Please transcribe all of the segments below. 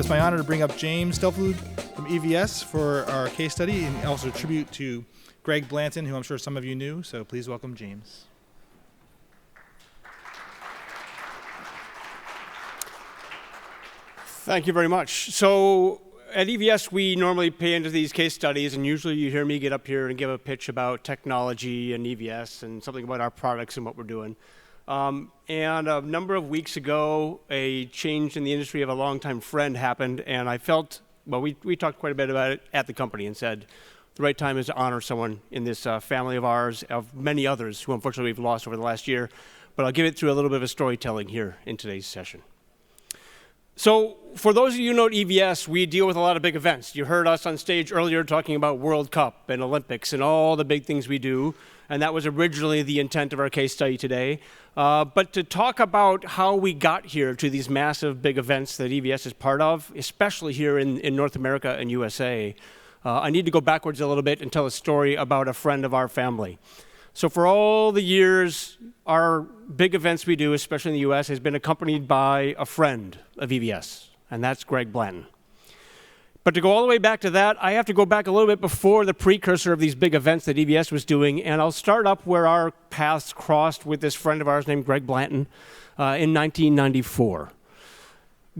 It's my honor to bring up James Stellpflug from EVS for our case study, and also a tribute to Greg Blanton, who I'm sure some of you knew, so please welcome James. Thank you very much. So at EVS, we normally pay into these case studies, and usually you hear me get up here and give a pitch about technology and EVS and something about our products and what we're doing. And a number of weeks ago, a change in the industry of a longtime friend happened, and I felt, well, we talked quite a bit about it at the company and said the right time is to honor someone in this family of ours, of many others who unfortunately we've lost over the last year. But I'll give it through a little bit of a storytelling here in today's session. So for those of you who know EVS, we deal with a lot of big events. You heard us on stage earlier talking about World Cup and Olympics and all the big things we do, and that was originally the intent of our case study today. But to talk about how we got here to these massive big events that EVS is part of, especially here in North America and USA, I need to go backwards a little bit and tell a story about a friend of our family. So for all the years, our big events we do, especially in the US, has been accompanied by a friend of EVS, and that's Greg Blanton. But to go all the way back to that, I have to go back a little bit before the precursor of these big events that EVS was doing, and I'll start up where our paths crossed with this friend of ours named Greg Blanton in 1994.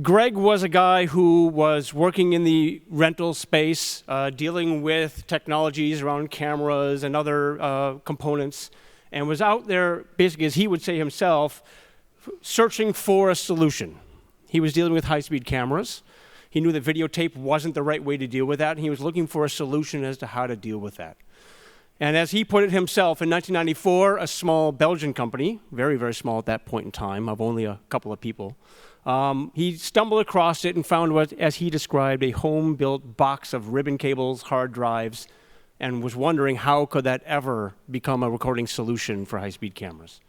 Greg was a guy who was working in the rental space, dealing with technologies around cameras and other components, and was out there, basically, as he would say himself, searching for a solution. He was dealing with high-speed cameras. He knew that videotape wasn't the right way to deal with that, and he was looking for a solution as to how to deal with that. And as he put it himself, in 1994, a small Belgian company, very, very small at that point in time, of only a couple of people, he stumbled across it and found what, as he described, a home-built box of ribbon cables, hard drives, and was wondering how could that ever become a recording solution for high-speed cameras.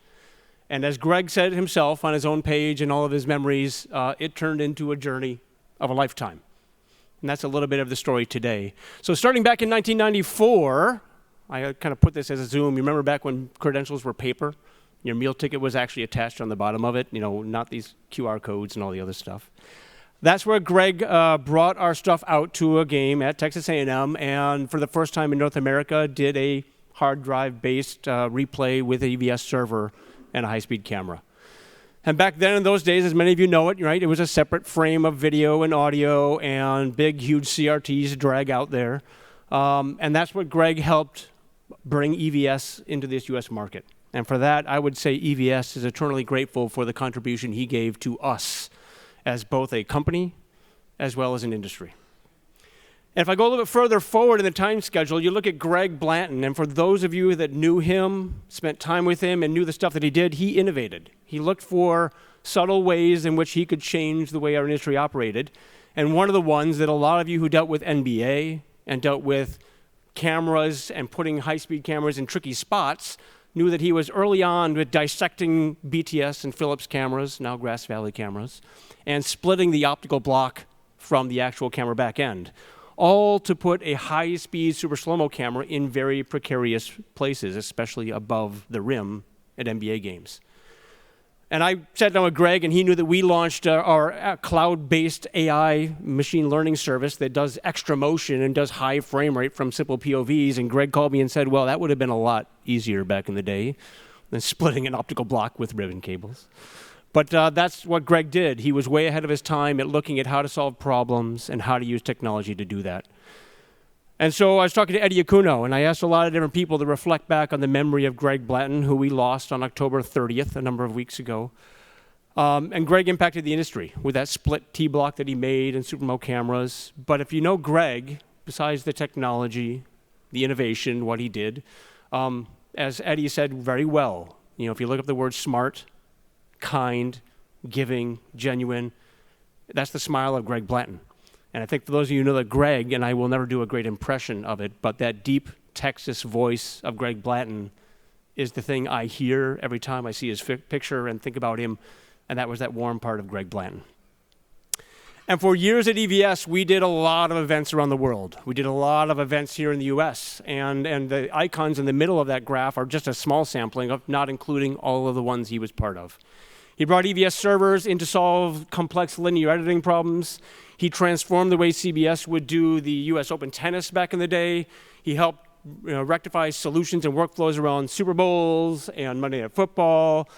And as Greg said himself on his own page and all of his memories, it turned into a journey of a lifetime. And that's a little bit of the story today. So starting back in 1994, I kind of put this as a zoom. You remember back when credentials were paper? Your meal ticket was actually attached on the bottom of it, not these QR codes and all the other stuff. That's where Greg brought our stuff out to a game at Texas A&M, and for the first time in North America, did a hard drive-based replay with an EVS server and a high-speed camera. And back then, in those days, as many of you know it, right, it was a separate frame of video and audio and big, huge CRTs to drag out there. And that's what Greg helped bring EVS into this US market. And for that, I would say EVS is eternally grateful for the contribution he gave to us as both a company as well as an industry. And if I go a little bit further forward in the time schedule, you look at Greg Blanton, and for those of you that knew him, spent time with him, and knew the stuff that he did, he innovated. He looked for subtle ways in which he could change the way our industry operated. And one of the ones that a lot of you who dealt with NBA and dealt with cameras and putting high-speed cameras in tricky spots knew that he was early on with dissecting BTS and Philips cameras, now Grass Valley cameras, and splitting the optical block from the actual camera back end, all to put a high-speed super slow-mo camera in very precarious places, especially above the rim at NBA games. And I sat down with Greg, and he knew that we launched our cloud-based AI machine learning service that does extra motion and does high frame rate from simple POVs. And Greg called me and said, well, that would have been a lot easier back in the day than splitting an optical block with ribbon cables. But that's what Greg did. He was way ahead of his time at looking at how to solve problems and how to use technology to do that. And so I was talking to Eddie Acuno, and I asked a lot of different people to reflect back on the memory of Greg Blanton, who we lost on October 30th, a number of weeks ago. And Greg impacted the industry with that split T-block that he made and Supermo cameras. But if you know Greg, besides the technology, the innovation, what he did, as Eddie said very well, if you look up the word smart, kind, giving, genuine, that's the smile of Greg Blanton. And I think for those of you who know that Greg, and I will never do a great impression of it, but that deep Texas voice of Greg Blanton is the thing I hear every time I see his picture and think about him, and that was that warm part of Greg Blanton. And for years at EVS, we did a lot of events around the world. We did a lot of events here in the US, and the icons in the middle of that graph are just a small sampling of not including all of the ones he was part of. He brought EVS servers in to solve complex linear editing problems. He transformed the way CBS would do the US Open tennis back in the day. He helped rectify solutions and workflows around Super Bowls and Monday Night Football,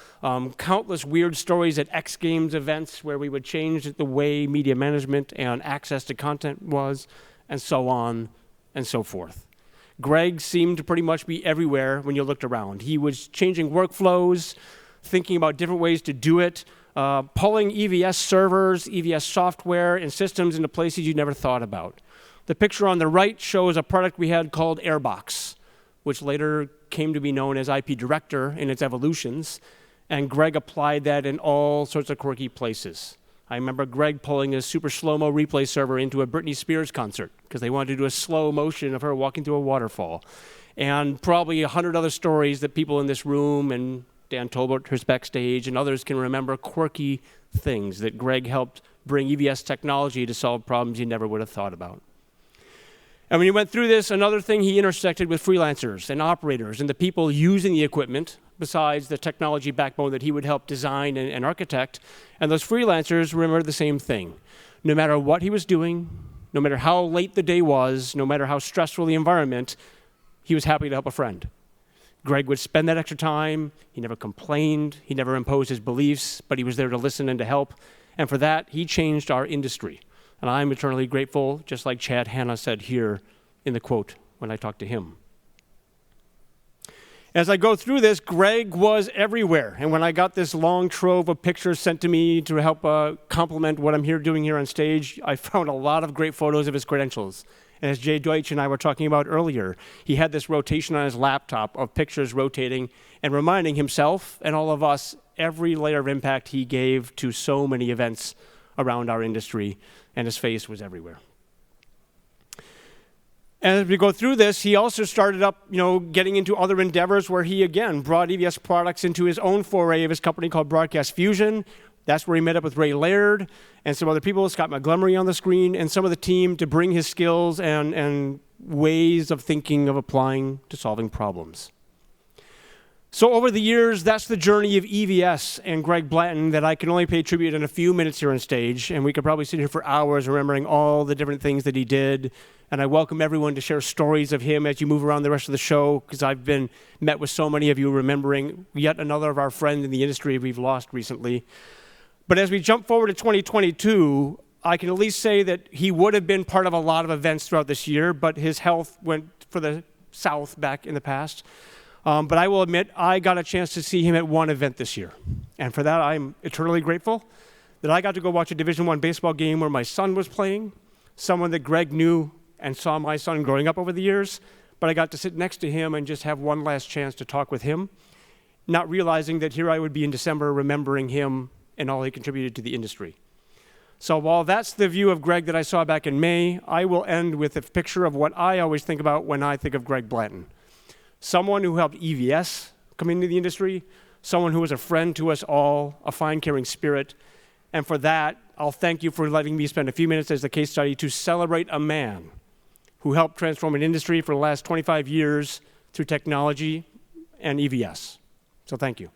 countless weird stories at X Games events where we would change the way media management and access to content was, and so on and so forth. Greg seemed to pretty much be everywhere when you looked around. He was changing workflows, thinking about different ways to do it, pulling EVS servers, EVS software, and systems into places you never thought about. The picture on the right shows a product we had called Airbox, which later came to be known as IP Director in its evolutions, and Greg applied that in all sorts of quirky places. I remember Greg pulling a super slow-mo replay server into a Britney Spears concert because they wanted to do a slow motion of her walking through a waterfall. And probably 100 other stories that people in this room and Dan Tolbert, who's backstage, and others can remember quirky things that Greg helped bring EVS technology to solve problems you never would have thought about. And when he went through this, another thing, he intersected with freelancers and operators and the people using the equipment, besides the technology backbone that he would help design and architect. And those freelancers remember the same thing. No matter what he was doing, no matter how late the day was, no matter how stressful the environment, he was happy to help a friend. Greg would spend that extra time. He never complained. He never imposed his beliefs, but he was there to listen and to help. And for that, he changed our industry. And I'm eternally grateful, just like Chad Hanna said here in the quote when I talked to him. As I go through this, Greg was everywhere. And when I got this long trove of pictures sent to me to help complement what I'm doing here on stage, I found a lot of great photos of his credentials. And as Jay Deutsch and I were talking about earlier, he had this rotation on his laptop of pictures rotating and reminding himself and all of us every layer of impact he gave to so many events around our industry, and his face was everywhere. And as we go through this, he also started up, getting into other endeavors where he, again, brought EVS products into his own foray of his company called Broadcast Fusion. That's where he met up with Ray Laird and some other people, Scott Montgomery on the screen, and some of the team to bring his skills and ways of thinking of applying to solving problems. So over the years, that's the journey of EVS and Greg Blanton that I can only pay tribute in a few minutes here on stage, and we could probably sit here for hours remembering all the different things that he did. And I welcome everyone to share stories of him as you move around the rest of the show, because I've been met with so many of you remembering yet another of our friends in the industry we've lost recently. But as we jump forward to 2022, I can at least say that he would have been part of a lot of events throughout this year, but his health went for the south back in the past. But I will admit, I got a chance to see him at one event this year. And for that, I'm eternally grateful that I got to go watch a Division I baseball game where my son was playing, someone that Greg knew and saw my son growing up over the years. But I got to sit next to him and just have one last chance to talk with him, not realizing that here I would be in December remembering him and all he contributed to the industry. So while that's the view of Greg that I saw back in May, I will end with a picture of what I always think about when I think of Greg Blanton. Someone who helped EVS come into the industry, someone who was a friend to us all, a fine, caring spirit. And for that, I'll thank you for letting me spend a few minutes as a case study to celebrate a man who helped transform an industry for the last 25 years through technology and EVS. So thank you.